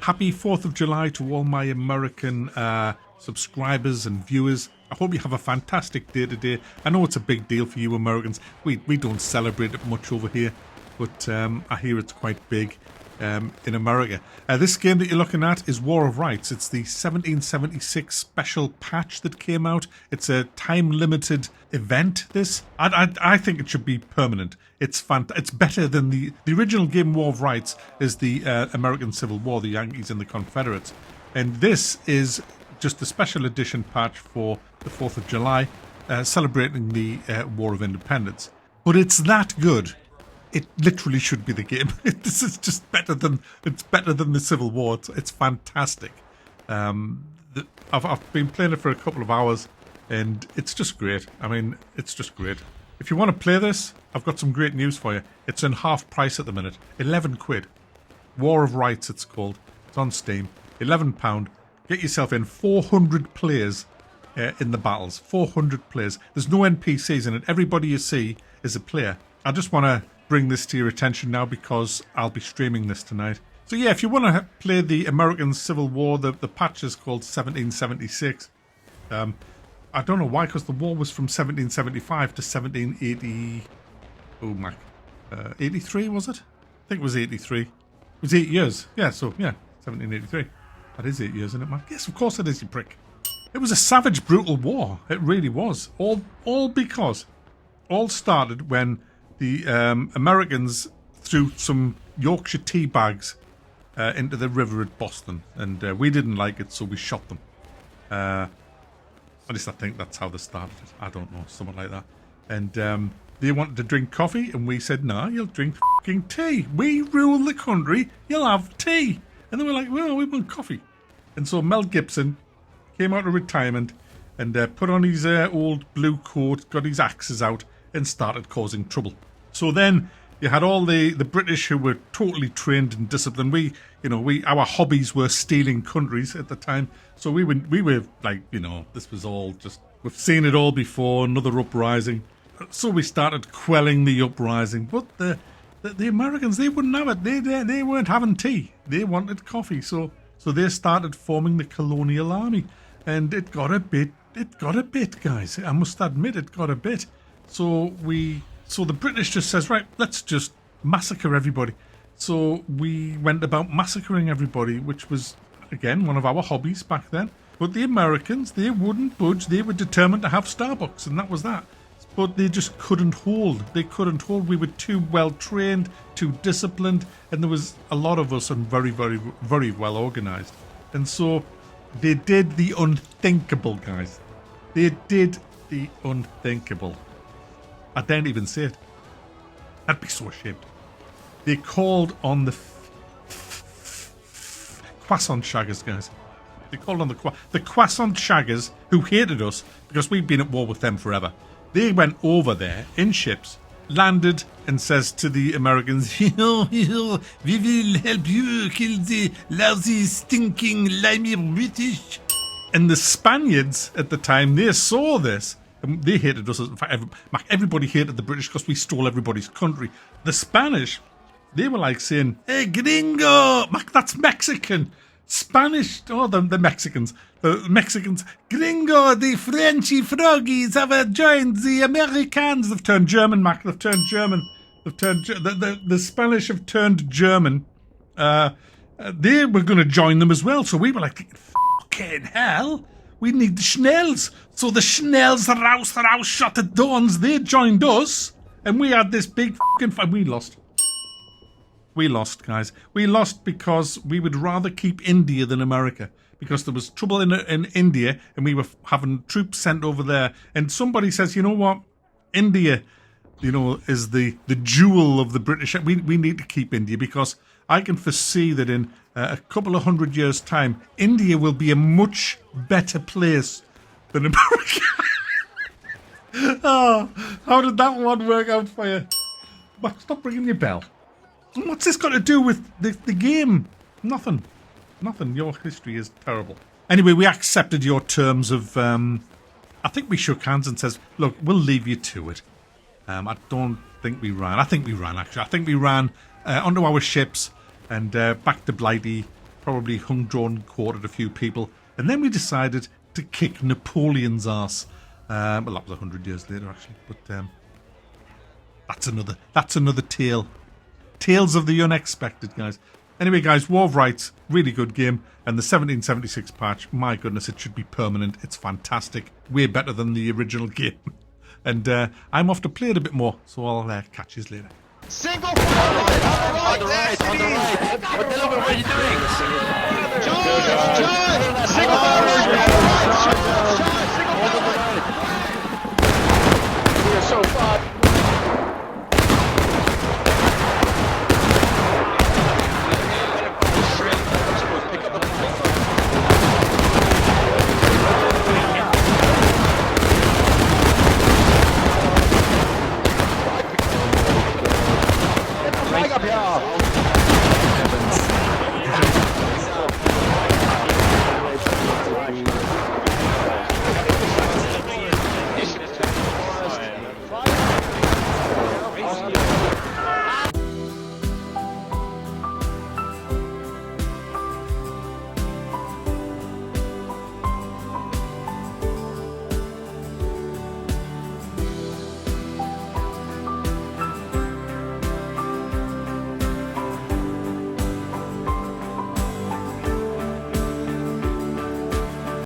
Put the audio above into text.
happy 4th of July to all my American subscribers and viewers. I hope you have a fantastic day today. I know it's a big deal for you Americans. We don't celebrate it much over here, but I hear it's quite big in America. This game that you're looking at is War of Rights. It's the 1776 special patch that came out. It's a time-limited event, this. I think it should be permanent. It's better than the original game. War of Rights is the American Civil War, the Yankees and the Confederates. And this is just a special edition patch for the 4th of July, celebrating the War of Independence. But it's that good. It literally should be the game. This is just better than the Civil War. It's fantastic. I've been playing it for a couple of hours, and it's just great. I mean, it's just great. If you want to play this, I've got some great news for you. It's in half price at the minute. 11 quid. War of Rights, it's called. It's on Steam. £11. Get yourself in. 400 players in the battles. 400 players. There's no NPCs in it. Everybody you see is a player. I just want to bring this to your attention now because I'll be streaming this tonight. So yeah, if you want to play the American Civil War, the patch is called 1776. I don't know why, because the war was from 1775 to 1780. Oh, Mac. 83, was it? I think it was 83. It was 8 years. Yeah, so yeah, 1783. That is 8 years, isn't it, Mac? Yes, of course it is, you prick. It was a savage, brutal war. It really was. All because all started when the Americans threw some Yorkshire tea bags into the river at Boston, and we didn't like it, so we shot them. At least I think that's how they started it. I don't know, something like that. And they wanted to drink coffee, and we said, no, you'll drink fucking tea. We rule the country, you'll have tea. And they were like, well, we want coffee. And so Mel Gibson came out of retirement and put on his old blue coat, got his axes out, and started causing trouble. So then you had all the British who were totally trained and disciplined. Our hobbies were stealing countries at the time. So we were like, this was all just, we've seen it all before, another uprising. So we started quelling the uprising. But the Americans, they wouldn't have it. They weren't having tea. They wanted coffee. So they started forming the colonial army. And it got a bit, guys. I must admit, it got a bit. So the British just says, right, let's just massacre everybody. So we went about massacring everybody, which was, again, one of our hobbies back then. But the Americans, they wouldn't budge. They were determined to have Starbucks, and that was that. But they just couldn't hold. They couldn't hold. We were too well trained, too disciplined, and there was a lot of us and very, very, very well organized. And so they did the unthinkable, guys. They did the unthinkable. I daren't even say it. I'd be so ashamed. They called on the croissant shaggers, guys. They called on the croissant shaggers who hated us because we've been at war with them forever. They went over there in ships, landed, and says to the Americans, we will help you kill the lousy, stinking, limey British. And the Spaniards at the time, they saw this. They hated us. In fact, everybody hated the British because we stole everybody's country. The Spanish, they were like saying, hey, gringo! That's Mexican. Spanish, the Mexicans. The Mexicans, gringo, the Frenchy froggies have joined the Americans. They've turned German, Mac. They've turned German. The Spanish have turned German. They were going to join them as well. So we were like, fucking hell. We need the Schnells. So the Schnells, raus, shot at dawns. They joined us. And we had this big fucking fight. We lost. We lost, guys. We lost because we would rather keep India than America. Because there was trouble in India and we were having troops sent over there. And somebody says, you know what? India, is the jewel of the British. We need to keep India because I can foresee that in a couple of 100 years' time, India will be a much better place than America. Oh, how did that one work out for you? Stop ringing your bell. What's this got to do with the game? Nothing. Your history is terrible. Anyway, we accepted your terms of... I think we shook hands and says, look, we'll leave you to it. I don't think we ran. I think we ran, actually. I think we ran onto our ships and back to Blighty probably hung, drawn, quartered a few people, and then we decided to kick Napoleon's arse. Well, that was 100 years later, actually, but that's another tale. Tales of the unexpected, guys. Anyway, guys, War of Rights, really good game, and the 1776 patch, my goodness, it should be permanent. It's fantastic, way better than the original game. And I'm off to play it a bit more, so I'll catch you later. Single on the right. What are you doing? Charge! Single on the right! Charge!